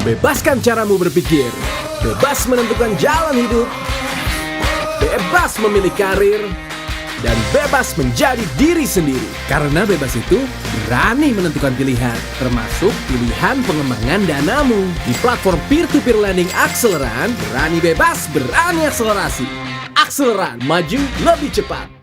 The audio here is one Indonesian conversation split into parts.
Bebaskan caramu berpikir, bebas menentukan jalan hidup, bebas memilih karir, dan bebas menjadi diri sendiri. Karena bebas itu berani menentukan pilihan, termasuk pilihan pengembangan danamu. Di platform peer-to-peer lending Akseleran, berani bebas, berani akselerasi. Akseleran, maju lebih cepat.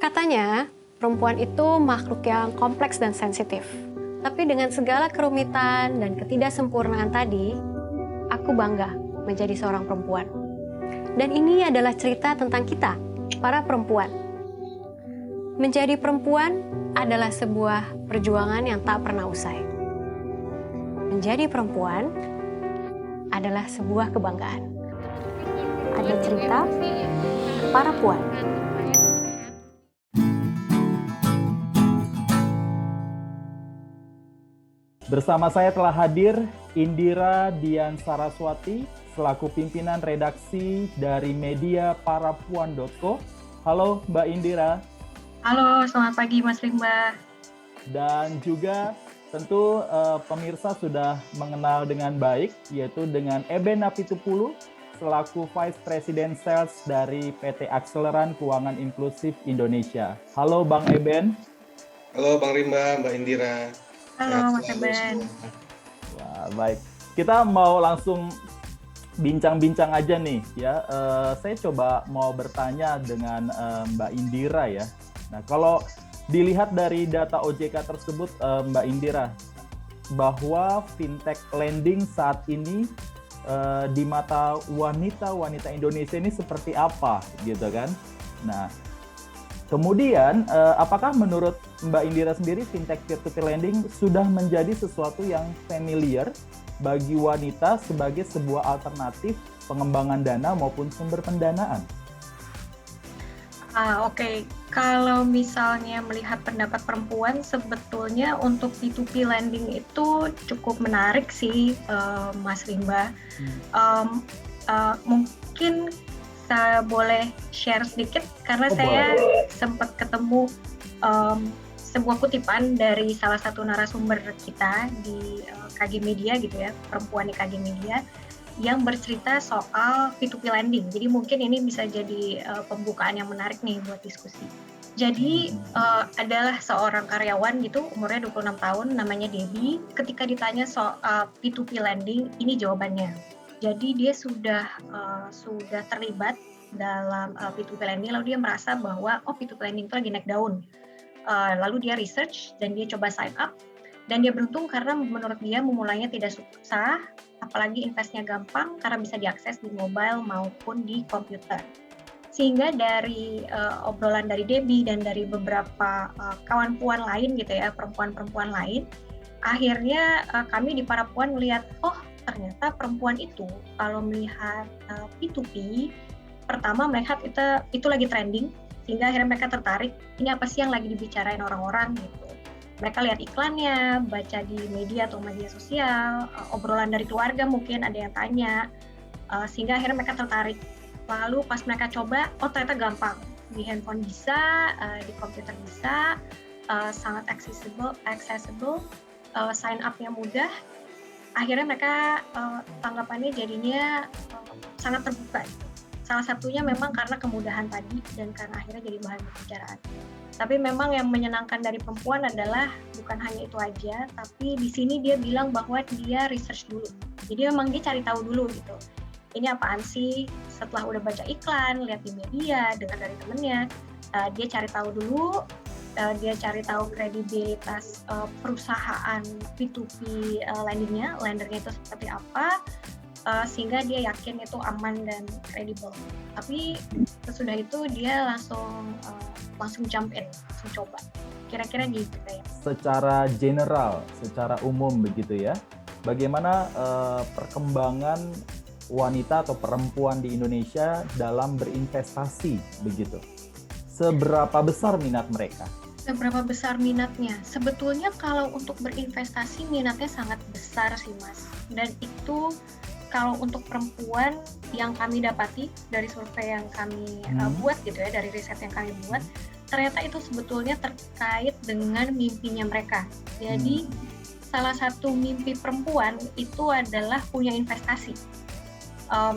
Katanya, perempuan itu makhluk yang kompleks dan sensitif. Tapi dengan segala kerumitan dan ketidaksempurnaan tadi, aku bangga menjadi seorang perempuan. Dan ini adalah cerita tentang kita, para perempuan. Menjadi perempuan adalah sebuah perjuangan yang tak pernah usai. Menjadi perempuan adalah sebuah kebanggaan. Ada cerita para puan. Bersama saya telah hadir Indira Dian Saraswati selaku pimpinan redaksi dari media parapuan.co. Halo Mbak Indira. Halo, selamat pagi Mas Rimba. Dan juga tentu pemirsa sudah mengenal dengan baik, yaitu dengan Eben Napitupulu selaku Vice President Sales dari PT Akseleran Keuangan Inklusif Indonesia. Halo Bang Eben. Halo Bang Rimba, Mbak Indira. Halo Mas Eben. Wah, baik. Kita mau langsung bincang-bincang aja nih ya. Saya coba mau bertanya dengan Mbak Indira ya. Nah, kalau dilihat dari data OJK tersebut Mbak Indira, bahwa fintech lending saat ini di mata wanita Indonesia ini seperti apa gitu kan. Nah, kemudian apakah menurut Mbak Indira sendiri fintech peer-to-peer lending sudah menjadi sesuatu yang familiar bagi wanita sebagai sebuah alternatif pengembangan dana maupun sumber pendanaan? Oke. Kalau misalnya melihat pendapat perempuan, sebetulnya untuk P2P lending itu cukup menarik sih, Mas Rimba. Mungkin saya boleh share sedikit karena saya sempat ketemu sebuah kutipan dari salah satu narasumber kita di KG Media gitu ya, perempuan di KG Media, yang bercerita soal P2P lending. Jadi mungkin ini bisa jadi pembukaan yang menarik nih buat diskusi. Jadi adalah seorang karyawan gitu, umurnya 26 tahun, namanya Debbie. Ketika ditanya soal P2P lending, ini jawabannya. Jadi dia sudah terlibat dalam P2P lending, lalu dia merasa bahwa P2P lending itu lagi naik daun. Lalu dia research dan dia coba sign up, dan dia beruntung karena menurut dia memulainya tidak susah, apalagi investnya gampang karena bisa diakses di mobile maupun di komputer. Sehingga dari obrolan dari Debbie dan dari beberapa kawan puan lain gitu ya, perempuan-perempuan lain, akhirnya kami di Para Puan melihat, ternyata perempuan itu kalau melihat P2P, pertama melihat itu lagi trending, sehingga akhirnya mereka tertarik, ini apa sih yang lagi dibicarain orang-orang gitu. Mereka lihat iklannya, baca di media atau media sosial, obrolan dari keluarga mungkin ada yang tanya, sehingga akhirnya mereka tertarik. Lalu pas mereka coba, ternyata gampang, di handphone bisa, di komputer bisa, sangat accessible, sign up-nya mudah. Akhirnya mereka tanggapannya jadinya sangat terbuka. Salah satunya memang karena kemudahan tadi dan karena akhirnya jadi bahan pembicaraan. Tapi memang yang menyenangkan dari perempuan adalah bukan hanya itu aja, tapi di sini dia bilang bahwa dia research dulu. Jadi memang dia cari tahu dulu gitu. Ini apaan sih? Setelah udah baca iklan, lihat di media, dengar dari temennya, dia cari tahu dulu. Dia cari tahu kredibilitas perusahaan P2P lendernya itu seperti apa, sehingga dia yakin itu aman dan kredibel. Tapi sesudah itu dia langsung jump in, langsung coba. Kira-kira gitu kayak. Secara general, secara umum begitu ya, bagaimana perkembangan wanita atau perempuan di Indonesia dalam berinvestasi begitu? Seberapa besar minat mereka? Seberapa besar minatnya? Sebetulnya kalau untuk berinvestasi minatnya sangat besar sih Mas. Dan itu kalau untuk perempuan yang kami dapati dari survei yang kami buat gitu ya, dari riset yang kami buat, ternyata itu sebetulnya terkait dengan mimpinya mereka. Jadi salah satu mimpi perempuan itu adalah punya investasi.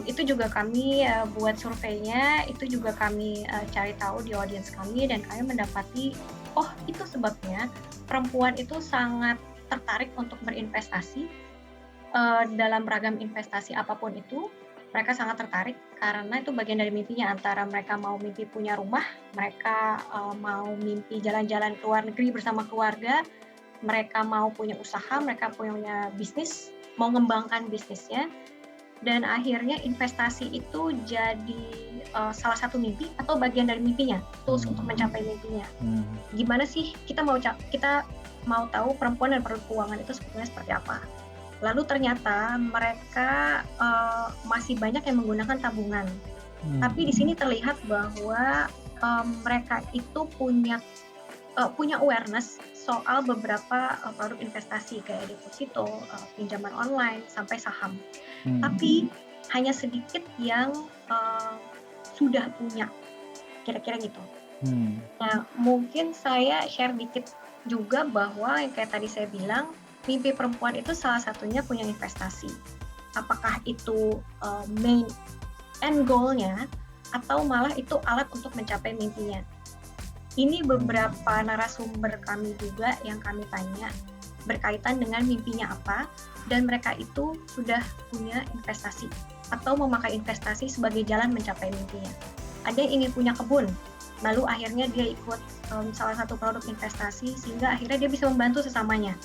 Itu juga kami buat surveinya, itu juga kami cari tahu di audiens kami, dan kami mendapati, oh itu sebabnya perempuan itu sangat tertarik untuk berinvestasi dalam ragam investasi apapun itu. Mereka sangat tertarik karena itu bagian dari mimpinya, antara mereka mau mimpi punya rumah, mereka mau mimpi jalan-jalan ke luar negeri bersama keluarga, mereka mau punya usaha, mereka punya bisnis, mau mengembangkan bisnisnya. Dan akhirnya investasi itu jadi salah satu mimpi atau bagian dari mimpinya, tools untuk mencapai mimpinya. Gimana sih kita mau tahu perempuan dan produk keuangan itu sebetulnya seperti apa? Lalu ternyata mereka masih banyak yang menggunakan tabungan. Tapi di sini terlihat bahwa mereka itu punya awareness soal beberapa produk investasi kayak deposito, pinjaman online, sampai saham. Tapi hanya sedikit yang sudah punya, kira-kira gitu. Nah, mungkin saya share dikit juga bahwa yang kayak tadi saya bilang, mimpi perempuan itu salah satunya punya investasi. Apakah itu main end goal-nya atau malah itu alat untuk mencapai mimpinya. Ini beberapa narasumber kami juga yang kami tanya berkaitan dengan mimpinya apa, dan mereka itu sudah punya investasi atau memakai investasi sebagai jalan mencapai mimpinya. Ada yang ingin punya kebun, lalu akhirnya dia ikut salah satu produk investasi sehingga akhirnya dia bisa membantu sesamanya.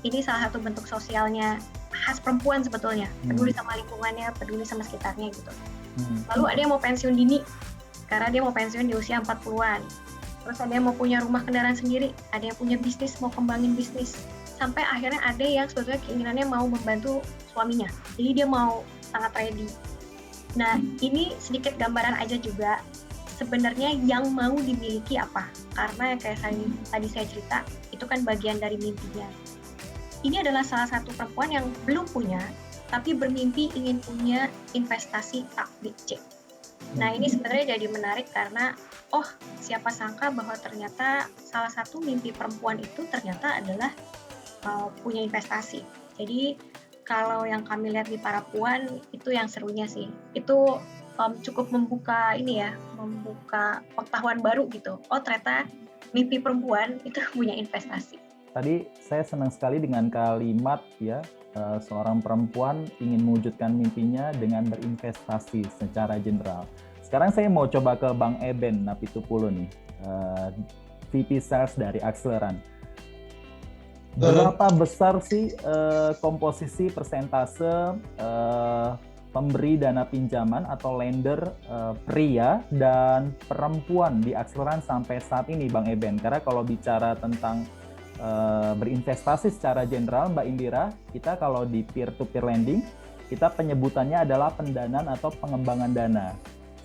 Ini salah satu bentuk sosialnya khas perempuan sebetulnya, peduli sama lingkungannya, peduli sama sekitarnya gitu. Lalu ada yang mau pensiun dini karena dia mau pensiun di usia 40-an. Terus ada yang mau punya rumah kendaraan sendiri, ada yang punya bisnis, mau kembangin bisnis. Sampai akhirnya ada yang sebetulnya keinginannya mau membantu suaminya, jadi dia mau sangat ready. Nah, ini sedikit gambaran aja juga sebenarnya yang mau dimiliki apa, karena kayak tadi saya cerita, itu kan bagian dari mimpinya. Ini adalah salah satu perempuan yang belum punya, tapi bermimpi ingin punya investasi A, B, C. Nah, ini sebenarnya jadi menarik karena, siapa sangka bahwa ternyata salah satu mimpi perempuan itu ternyata adalah punya investasi. Jadi kalau yang kami lihat di para puan itu yang serunya sih, itu cukup membuka pengetahuan baru gitu. Oh, ternyata mimpi perempuan itu punya investasi. Tadi saya senang sekali dengan kalimat ya, seorang perempuan ingin mewujudkan mimpinya dengan berinvestasi secara general. Sekarang saya mau coba ke Bang Eben Napitupulu nih, VP Sales dari Akseleran. Berapa besar sih komposisi persentase pemberi dana pinjaman atau lender pria dan perempuan di Akseleran sampai saat ini, Bang Eben? Karena kalau bicara tentang berinvestasi secara general, Mbak Indira, kita kalau di peer-to-peer lending, kita penyebutannya adalah pendanaan atau pengembangan dana.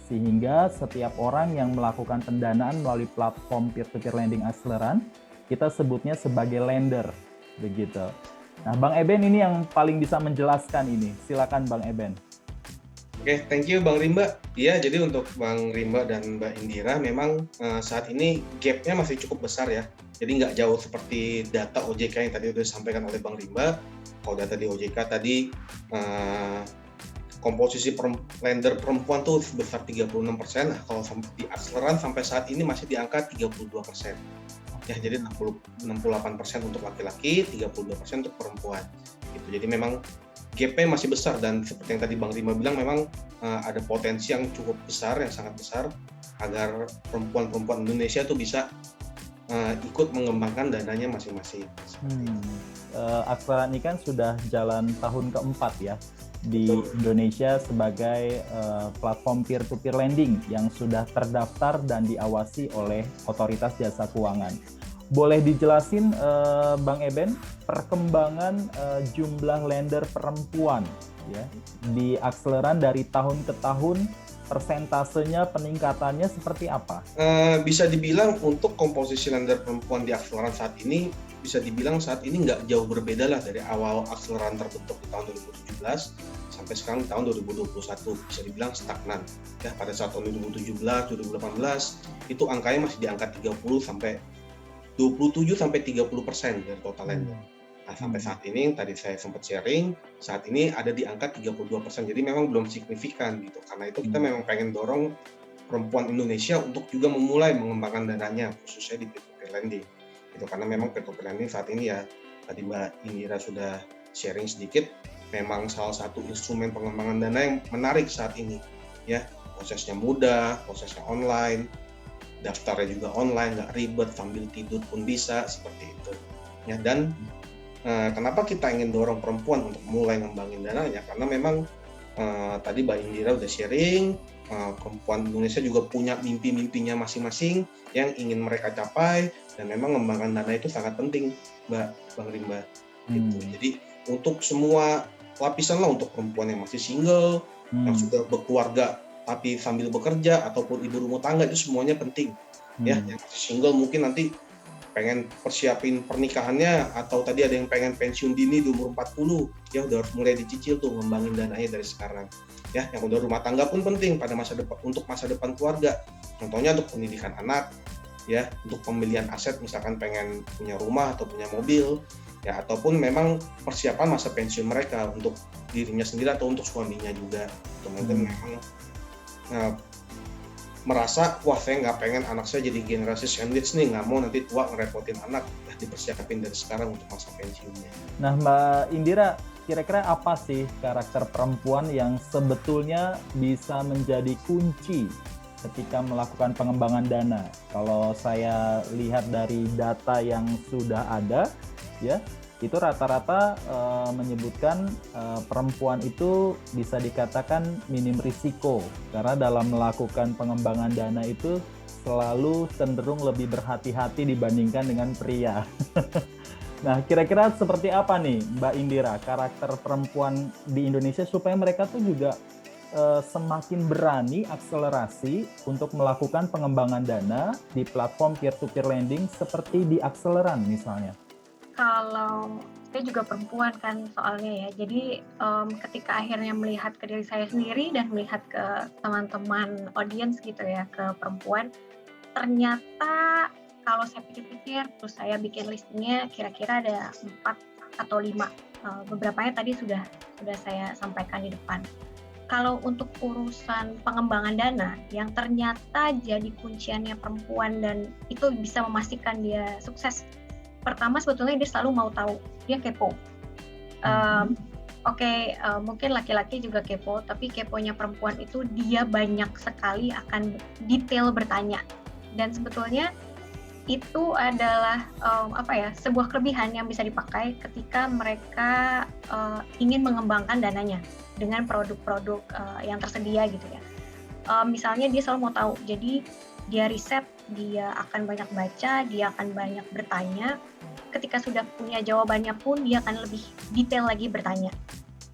Sehingga setiap orang yang melakukan pendanaan melalui platform peer-to-peer lending Akseleran, kita sebutnya sebagai lender, begitu. Nah, Bang Eben ini yang paling bisa menjelaskan ini. Silakan Bang Eben. Oke, thank you Bang Rimba. Iya, jadi untuk Bang Rimba dan Mbak Indira memang saat ini gap-nya masih cukup besar ya. Jadi nggak jauh seperti data OJK yang tadi sudah disampaikan oleh Bang Rimba. Kalau data di OJK tadi komposisi lender perempuan tuh sebesar 36%. Nah, kalau di Akseleran sampai saat ini masih di angka 32%. Ya, jadi 68% untuk laki-laki, 32% untuk perempuan. Gitu. Jadi memang gap-nya masih besar, dan seperti yang tadi Bang Rima bilang, memang ada potensi yang cukup besar, yang sangat besar, agar perempuan-perempuan Indonesia tuh bisa ikut mengembangkan dananya masing-masing. Akseleran ini kan sudah jalan tahun keempat ya di Indonesia sebagai platform peer-to-peer lending yang sudah terdaftar dan diawasi oleh Otoritas Jasa Keuangan. Boleh dijelasin Bang Eben perkembangan jumlah lender perempuan ya di Akseleran dari tahun ke tahun, persentasenya, peningkatannya seperti apa? Bisa dibilang untuk komposisi lender perempuan di Akseleran saat ini bisa dibilang saat ini nggak jauh berbeda lah dari awal akseleran terbentuk di tahun 2017 sampai sekarang di tahun 2021, bisa dibilang stagnan. Ya, pada saat tahun 2017, 2018 itu angkanya masih di angka 30 sampai 27 sampai 30% dari total lender. Nah, sampai saat ini tadi saya sempat sharing, saat ini ada di angka 32%. Jadi memang belum signifikan gitu. Karena itu kita memang pengen dorong perempuan Indonesia untuk juga memulai mengembangkan dananya, khususnya di peer-to-peer lending. Itu karena memang peer-to-peer lending saat ini ya, tadi Mbak Indira sudah sharing sedikit, memang salah satu instrumen pengembangan dana yang menarik saat ini. Ya, prosesnya mudah, prosesnya online, daftarnya juga online, nggak ribet, sambil tidur pun bisa, seperti itu. Ya, dan kenapa kita ingin dorong perempuan untuk mulai ngembangin dananya? Karena memang tadi Mbak Indira udah sharing, perempuan Indonesia juga punya mimpi-mimpinya masing-masing yang ingin mereka capai, dan memang ngembangkan dana itu sangat penting, Bang Rimba. Gitu. Jadi untuk semua lapisan lah, untuk perempuan yang masih single, yang sudah berkeluarga tapi sambil bekerja, ataupun ibu rumah tangga, itu semuanya penting. Ya, yang masih single mungkin nanti pengen persiapin pernikahannya, atau tadi ada yang pengen pensiun dini di umur 40, ya udah harus mulai dicicil tuh ngembangin dananya dari sekarang. Ya, yang udah rumah tangga pun penting pada masa depan, untuk masa depan keluarga. Contohnya untuk pendidikan anak, ya, untuk pembelian aset, misalkan pengen punya rumah atau punya mobil, ya, ataupun memang persiapan masa pensiun mereka untuk dirinya sendiri atau untuk suaminya juga. Teman-teman memang merasa, wah saya nggak pengen anak saya jadi generasi sandwich nih, nggak mau nanti tua ngerepotin anak, udah dipersiapin dari sekarang untuk masa pensiunnya. Nah, Mbak Indira, kira-kira apa sih karakter perempuan yang sebetulnya bisa menjadi kunci ketika melakukan pengembangan dana? Kalau saya lihat dari data yang sudah ada, ya, itu rata-rata menyebutkan perempuan itu bisa dikatakan minim risiko, karena dalam melakukan pengembangan dana itu selalu cenderung lebih berhati-hati dibandingkan dengan pria. Nah, kira-kira seperti apa nih Mbak Indira karakter perempuan di Indonesia supaya mereka tuh juga semakin berani akselerasi untuk melakukan pengembangan dana di platform peer-to-peer lending seperti di Akseleran misalnya? Kalau saya juga perempuan kan soalnya ya, jadi ketika akhirnya melihat ke diri saya sendiri dan melihat ke teman-teman audiens gitu ya, ke perempuan, ternyata kalau saya pikir-pikir, terus saya bikin listingnya, kira-kira ada 4 atau 5. Beberapanya tadi sudah saya sampaikan di depan. Kalau untuk urusan pengembangan dana yang ternyata jadi kunciannya perempuan dan itu bisa memastikan dia sukses, pertama sebetulnya dia selalu mau tahu, dia kepo. Mungkin laki-laki juga kepo, tapi keponya perempuan itu dia banyak sekali akan detail bertanya. Dan sebetulnya itu adalah sebuah kelebihan yang bisa dipakai ketika mereka ingin mengembangkan dananya dengan produk-produk yang tersedia gitu ya. Misalnya dia selalu mau tahu, jadi dia riset, dia akan banyak baca, dia akan banyak bertanya. Ketika sudah punya jawabannya pun dia akan lebih detail lagi bertanya.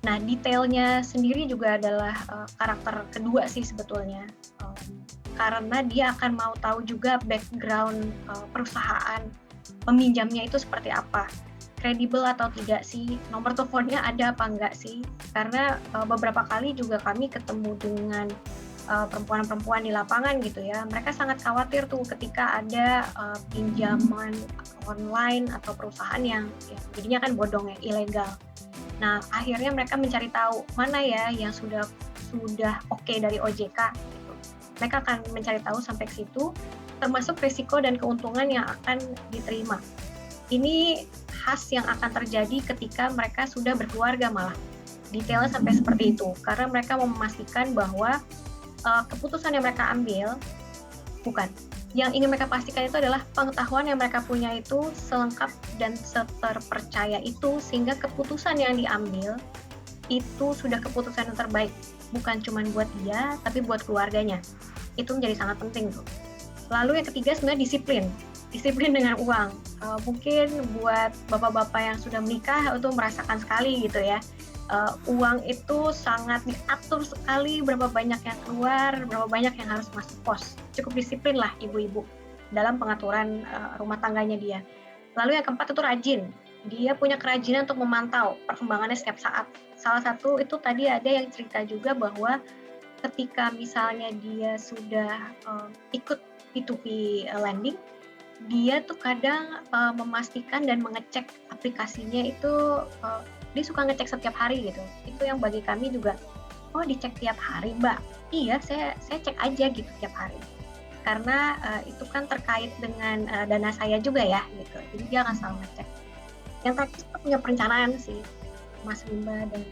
Nah, detailnya sendiri juga adalah karakter kedua sih sebetulnya. Karena dia akan mau tahu juga background perusahaan peminjamnya itu seperti apa. Kredibel atau tidak sih, nomor teleponnya ada apa enggak sih. Karena beberapa kali juga kami ketemu dengan perempuan-perempuan di lapangan gitu ya, mereka sangat khawatir tuh ketika ada pinjaman online atau perusahaan yang ya, jadinya kan bodong ya, ilegal. Nah, akhirnya mereka mencari tahu mana ya yang sudah oke dari OJK. Gitu. Mereka akan mencari tahu sampai ke situ, termasuk risiko dan keuntungan yang akan diterima. Ini khas yang akan terjadi ketika mereka sudah berkeluarga malah. Detailnya sampai seperti itu, karena mereka mau memastikan bahwa keputusan yang mereka ambil, yang ingin mereka pastikan itu adalah pengetahuan yang mereka punya itu selengkap dan seterpercaya itu, sehingga keputusan yang diambil itu sudah keputusan yang terbaik, bukan cuma buat dia, tapi buat keluarganya. Itu menjadi sangat penting tuh. Lalu yang ketiga sebenarnya disiplin dengan uang. Mungkin buat bapak-bapak yang sudah menikah itu merasakan sekali gitu ya. Uang itu sangat diatur sekali, berapa banyak yang keluar, berapa banyak yang harus masuk pos. Cukup disiplin lah ibu-ibu dalam pengaturan rumah tangganya dia. Lalu yang keempat itu rajin. Dia punya kerajinan untuk memantau perkembangannya setiap saat. Salah satu itu tadi ada yang cerita juga bahwa ketika misalnya dia sudah ikut P2P lending, dia tuh kadang memastikan dan mengecek aplikasinya itu, dia suka ngecek setiap hari gitu. Itu yang bagi kami juga, oh dicek tiap hari Mbak? Iya, saya cek aja gitu tiap hari. Karena itu kan terkait dengan dana saya juga ya gitu. Jadi dia nggak selalu ngecek. Yang terakhir kita punya perencanaan sih, Mas Bimba dan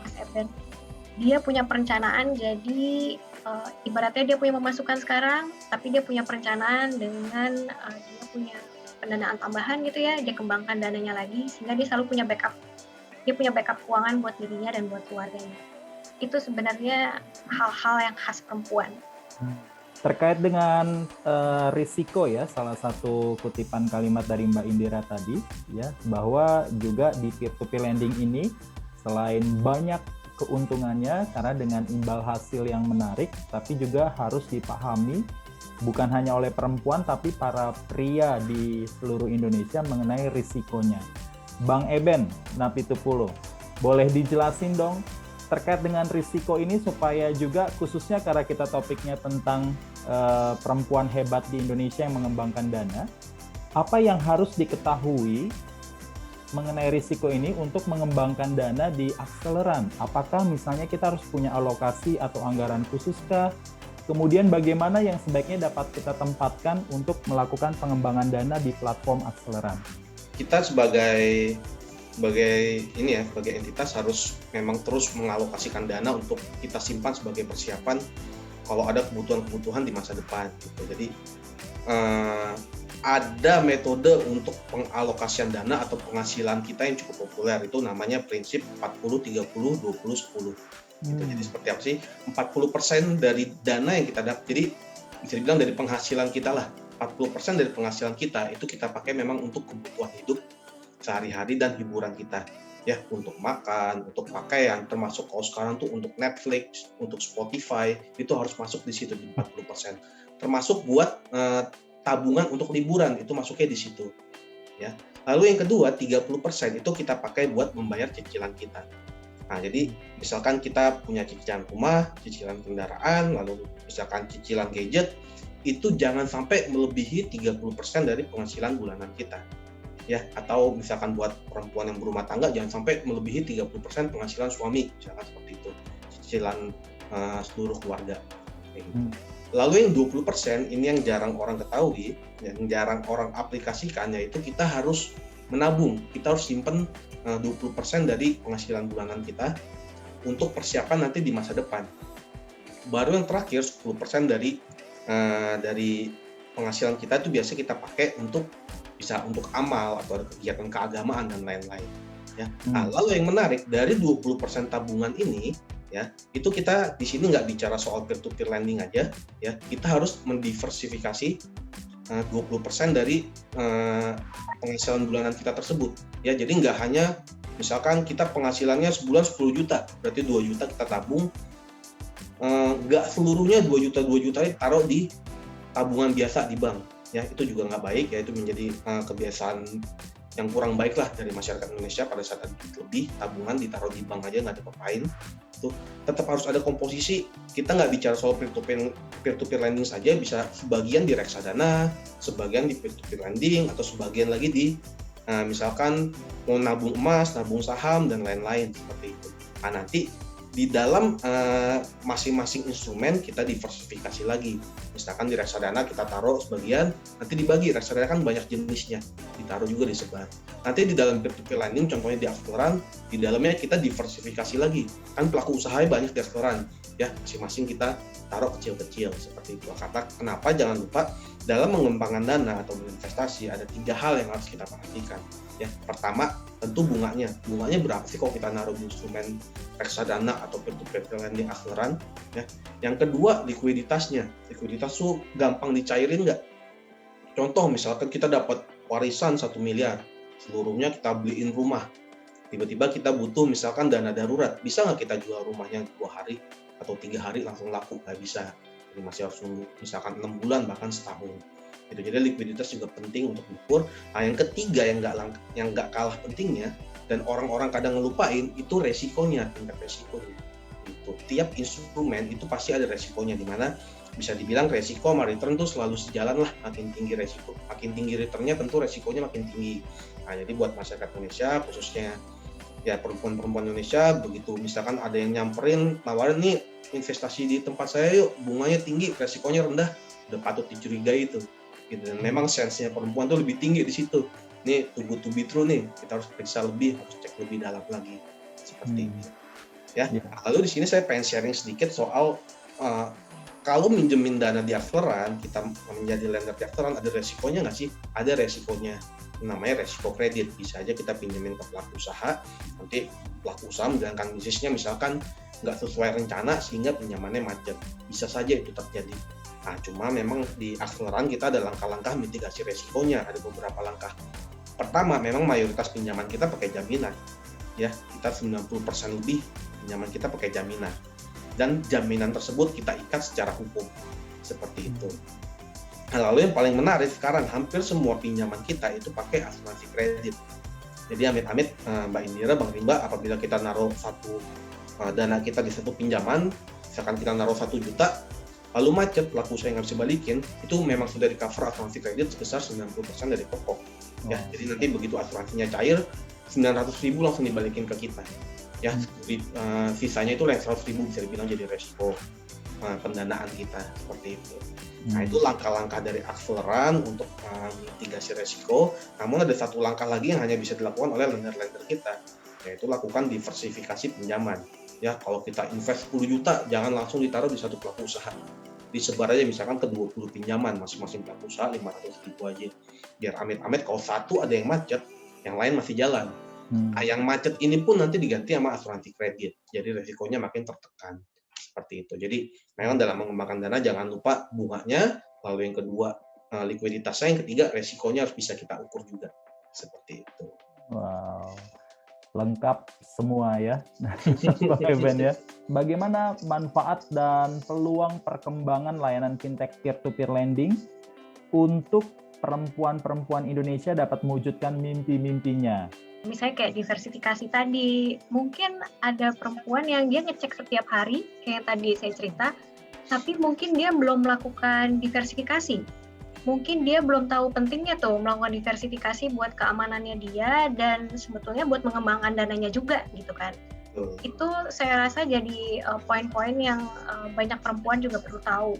Mas Eben. Dia punya perencanaan, jadi ibaratnya dia punya pemasukan sekarang, tapi dia punya perencanaan dengan dia punya pendanaan tambahan gitu ya, dia kembangkan dananya lagi, sehingga dia selalu punya backup. Dia punya backup keuangan buat dirinya dan buat keluarganya. Itu sebenarnya hal-hal yang khas perempuan. Terkait dengan risiko ya, salah satu kutipan kalimat dari Mbak Indira tadi ya, bahwa juga di peer-to-peer lending ini selain banyak keuntungannya karena dengan imbal hasil yang menarik, tapi juga harus dipahami bukan hanya oleh perempuan tapi para pria di seluruh Indonesia mengenai risikonya. Bang Eben Napitupulo, boleh dijelasin dong terkait dengan risiko ini supaya juga khususnya karena kita topiknya tentang perempuan hebat di Indonesia yang mengembangkan dana, apa yang harus diketahui mengenai risiko ini untuk mengembangkan dana di akseleran? Apakah misalnya kita harus punya alokasi atau anggaran khususkah? Kemudian bagaimana yang sebaiknya dapat kita tempatkan untuk melakukan pengembangan dana di platform akseleran? Kita sebagai ini ya, sebagai entitas harus memang terus mengalokasikan dana untuk kita simpan sebagai persiapan kalau ada kebutuhan-kebutuhan di masa depan gitu. Jadi ada metode untuk pengalokasian dana atau penghasilan kita yang cukup populer, itu namanya prinsip 40-30-20-10 gitu. Jadi seperti apa sih? 40% dari dana yang kita dapat, jadi bisa dibilang dari penghasilan kita lah, 40% dari penghasilan kita itu kita pakai memang untuk kebutuhan hidup sehari-hari dan hiburan kita ya, untuk makan, untuk pakaian, termasuk kalau sekarang tuh untuk Netflix, untuk Spotify, itu harus masuk di situ di 40%. Termasuk buat tabungan untuk liburan, itu masuknya di situ ya. Lalu yang kedua 30% itu kita pakai buat membayar cicilan kita. Nah, jadi misalkan kita punya cicilan rumah, cicilan kendaraan, lalu misalkan cicilan gadget, itu jangan sampai melebihi 30% dari penghasilan bulanan kita ya. Atau misalkan buat perempuan yang berumah tangga, jangan sampai melebihi 30% penghasilan suami, misalkan seperti itu, cicilan seluruh keluarga. Lalu yang 20% ini yang jarang orang ketahui, yang jarang orang aplikasikan, yaitu kita harus menabung. Kita harus simpen 20% dari penghasilan bulanan kita untuk persiapan nanti di masa depan. Baru yang terakhir 10% dari penghasilan kita itu biasa kita pakai untuk bisa untuk amal atau ada kegiatan keagamaan dan lain-lain ya. Nah, lalu yang menarik dari 20% tabungan ini ya, itu kita di sini nggak bicara soal peer-to-peer lending aja ya, kita harus mendiversifikasi 20% dari penghasilan bulanan kita tersebut ya. Jadi nggak hanya misalkan kita penghasilannya sebulan 10 juta, berarti 2 juta kita tabung, nggak seluruhnya 2 juta taruh di tabungan biasa di bank ya, itu juga nggak baik ya. Itu menjadi kebiasaan yang kurang baik lah dari masyarakat Indonesia. Pada saat ada lebih tabungan ditaruh di bank aja nggak diapa-apain. Itu tetap harus ada komposisi. Kita nggak bicara soal peer-to-peer lending saja, bisa sebagian di reksadana, sebagian di peer-to-peer lending, atau sebagian lagi di misalkan mau nabung emas, nabung saham dan lain-lain seperti itu. Nah, nanti di dalam masing-masing instrumen kita diversifikasi lagi. Misalkan di reksadana kita taruh sebagian, nanti dibagi. Reksadana kan banyak jenisnya, ditaruh juga disebar. Nanti di dalam peer-to-peer lending, contohnya di akseleran, di dalamnya kita diversifikasi lagi. Kan pelaku usahanya banyak di akseleran, ya masing-masing kita taruh kecil-kecil seperti itu. Kata kenapa jangan lupa dalam mengembangkan dana atau berinvestasi ada 3 hal yang harus kita perhatikan. Ya, pertama tentu bunganya berapa sih kalau kita naruh di instrumen reksadana atau peer-to-peer lending akseleran ya. Yang kedua likuiditas tuh gampang dicairin nggak? Contoh misalkan kita dapat warisan 1 miliar, seluruhnya kita beliin rumah, tiba-tiba kita butuh misalkan dana darurat, bisa nggak kita jual rumahnya 2 hari atau 3 hari langsung laku? Nggak bisa, jadi masih harus nunggu misalkan 6 bulan bahkan setahun. Gitu. Jadi likuiditas juga penting untuk diukur. Nah, yang ketiga yang nggak kalah pentingnya dan orang-orang kadang ngelupain itu resikonya, tingkat resikonya. Gitu. Tiap instrumen itu pasti ada resikonya, di mana bisa dibilang resiko sama return tuh selalu sejalan lah. Makin tinggi resiko, makin tinggi returnnya tentu resikonya makin tinggi. Nah, jadi buat masyarakat Indonesia khususnya ya perempuan-perempuan Indonesia, begitu misalkan ada yang nyamperin nawarin nih investasi di tempat saya yuk, bunganya tinggi, resikonya rendah, udah patut dicurigai itu. Gitu. Dan memang sense-nya perempuan tuh lebih tinggi di situ. Nih too good to be true nih, kita harus periksa lebih, harus cek lebih dalam lagi seperti itu. Ya. Lalu di sini saya pengen sharing sedikit soal kalau minjemin dana di akseleran, kita menjadi lender di akseleran, ada resikonya nggak sih? Ada resikonya, namanya resiko kredit. Bisa aja kita pinjemin ke pelaku usaha, nanti pelaku usaha menjalankan bisnisnya misalkan nggak sesuai rencana sehingga pinjamannya macet. Bisa saja itu terjadi. Nah, cuma memang di akseleran kita ada langkah-langkah mitigasi resikonya, ada beberapa langkah. Pertama, memang mayoritas pinjaman kita pakai jaminan. Ya, kita 90% lebih pinjaman kita pakai jaminan. Dan jaminan tersebut kita ikat secara hukum. Seperti itu. Nah, lalu yang paling menarik sekarang, hampir semua pinjaman kita itu pakai asuransi kredit. Jadi amit-amit Mbak Indira, Bang Rimba, apabila kita naruh satu dana kita di satu pinjaman, misalkan kita naruh 1 juta, lalu macet, pelaku usaha yang nggak bisa balikin, itu memang sudah di-cover asuransi kredit sebesar 90% dari pokok. Ya, jadi nanti begitu asuransinya cair, 900.000 langsung dibalikin ke kita. Ya, sisanya itu 100.000 bisa dibilang jadi resiko pendanaan kita, seperti itu. Nah, itu langkah-langkah dari akseleran untuk mitigasi resiko. Namun ada satu langkah lagi yang hanya bisa dilakukan oleh lender-lender kita, yaitu lakukan diversifikasi pinjaman. Ya, kalau kita invest 10 juta, jangan langsung ditaruh di satu pelaku usaha. Disebar aja misalkan ke 20 pinjaman, masing-masing pelaku usaha 500.000 aja. Biar amit-amit kalau satu ada yang macet, yang lain masih jalan. Nah, yang macet ini pun nanti diganti sama asuransi kredit. Jadi resikonya makin tertekan. Seperti itu. Jadi memang dalam mengembangkan dana jangan lupa bunganya, lalu yang kedua likuiditasnya, yang ketiga resikonya harus bisa kita ukur juga. Seperti itu. Wow. Lengkap semua ya, Pak Ben ya. Bagaimana manfaat dan peluang perkembangan layanan fintech peer-to-peer lending untuk perempuan-perempuan Indonesia dapat mewujudkan mimpi-mimpinya? Misalnya kayak diversifikasi tadi, mungkin ada perempuan yang dia ngecek setiap hari, kayak tadi saya cerita, tapi mungkin dia belum melakukan diversifikasi. Mungkin dia belum tahu pentingnya tuh melakukan diversifikasi buat keamanannya dia dan sebetulnya buat mengembangkan dananya juga gitu kan. Itu saya rasa jadi poin-poin yang banyak perempuan juga perlu tahu.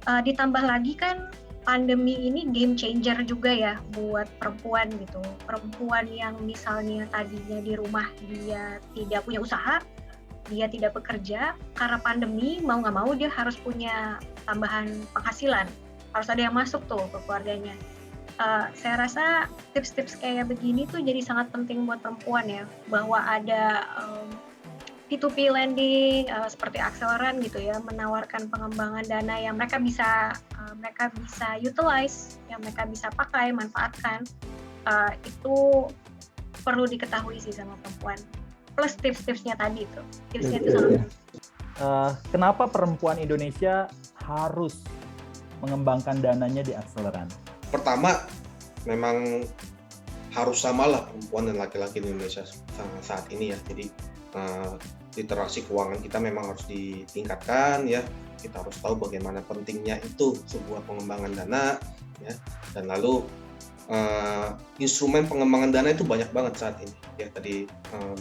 Ditambah lagi kan pandemi ini game changer juga ya buat perempuan gitu. Perempuan yang misalnya tadinya di rumah dia tidak punya usaha, dia tidak bekerja, karena pandemi mau nggak mau dia harus punya tambahan penghasilan. Harus ada yang masuk tuh ke keluarganya. Saya rasa tips-tips kayak begini tuh jadi sangat penting buat perempuan ya, bahwa ada P2P lending seperti akseleran gitu ya, menawarkan pengembangan dana yang mereka bisa utilize, yang mereka bisa pakai, manfaatkan. Itu perlu diketahui sih sama perempuan. Plus tips-tipsnya tadi itu, tipsnya itu sangat. Kenapa perempuan Indonesia harus mengembangkan dananya di akseleran? Pertama, memang harus samalah perempuan dan laki-laki di Indonesia saat ini ya. Jadi literasi keuangan kita memang harus ditingkatkan ya. Kita harus tahu bagaimana pentingnya itu sebuah pengembangan dana ya. Dan lalu instrumen pengembangan dana itu banyak banget saat ini ya. Tadi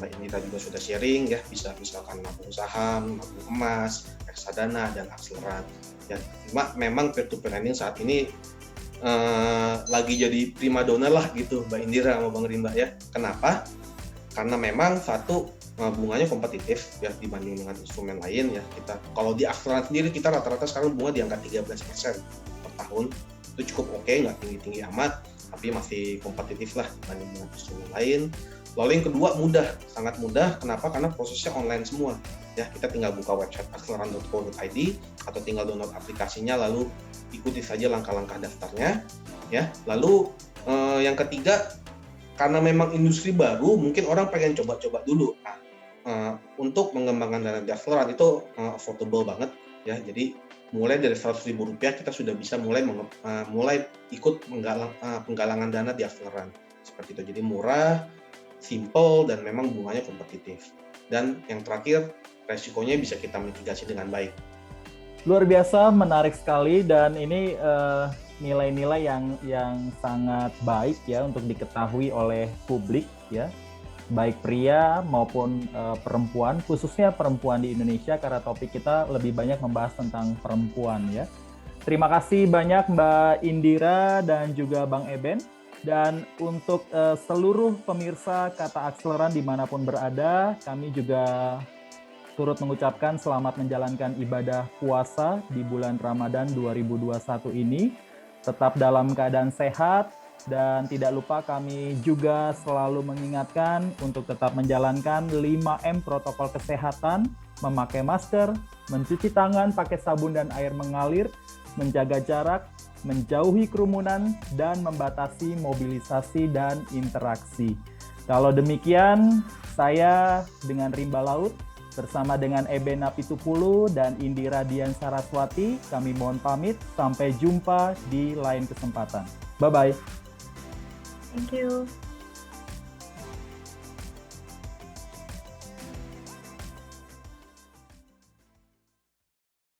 Mbak Indira juga sudah sharing ya, bisa misalkan nabung saham, nabung emas, reksadana dan akseleran. Ya, cuma memang peer-to-peer lending saat ini lagi jadi primadona lah gitu Mbak Indira sama Bang Rimba ya. Kenapa? Karena memang satu bunganya kompetitif ya dibanding dengan instrumen lain ya. Kita kalau di akseleran sendiri kita rata-rata sekarang bunga di angka 13% per tahun. Itu cukup oke, nggak tinggi-tinggi amat, tapi masih kompetitif lah dibanding dengan instrumen lain. Lalu yang kedua mudah, sangat mudah. Kenapa? Karena prosesnya online semua. Ya, kita tinggal buka website akseleran.co.id atau tinggal download aplikasinya lalu ikuti saja langkah-langkah daftarnya ya. Lalu yang ketiga, karena memang industri baru, mungkin orang pengen coba-coba dulu. Nah, untuk mengembangkan dana di akseleran itu affordable banget. ya. Jadi mulai dari Rp100.000 kita sudah bisa mulai ikut penggalangan dana di Akseleran seperti itu. Jadi murah, simple, dan memang bunganya kompetitif. Dan yang terakhir, resikonya bisa kita mitigasi dengan baik. Luar biasa, menarik sekali, dan ini nilai-nilai yang sangat baik ya untuk diketahui oleh publik ya, baik pria maupun perempuan, khususnya perempuan di Indonesia karena topik kita lebih banyak membahas tentang perempuan ya. Terima kasih banyak Mbak Indira dan juga Bang Eben. Dan untuk seluruh pemirsa Kata Akseleran dimanapun berada, kami juga turut mengucapkan selamat menjalankan ibadah puasa di bulan Ramadan 2021 ini. Tetap dalam keadaan sehat, dan tidak lupa kami juga selalu mengingatkan untuk tetap menjalankan 5M protokol kesehatan, memakai masker, mencuci tangan pakai sabun dan air mengalir, menjaga jarak, menjauhi kerumunan, dan membatasi mobilisasi dan interaksi. Kalau demikian, saya dengan Rimba Laut bersama dengan Eben Napitupulu dan Indira Dian Saraswati, kami mohon pamit. Sampai jumpa di lain kesempatan. Bye-bye. Thank you.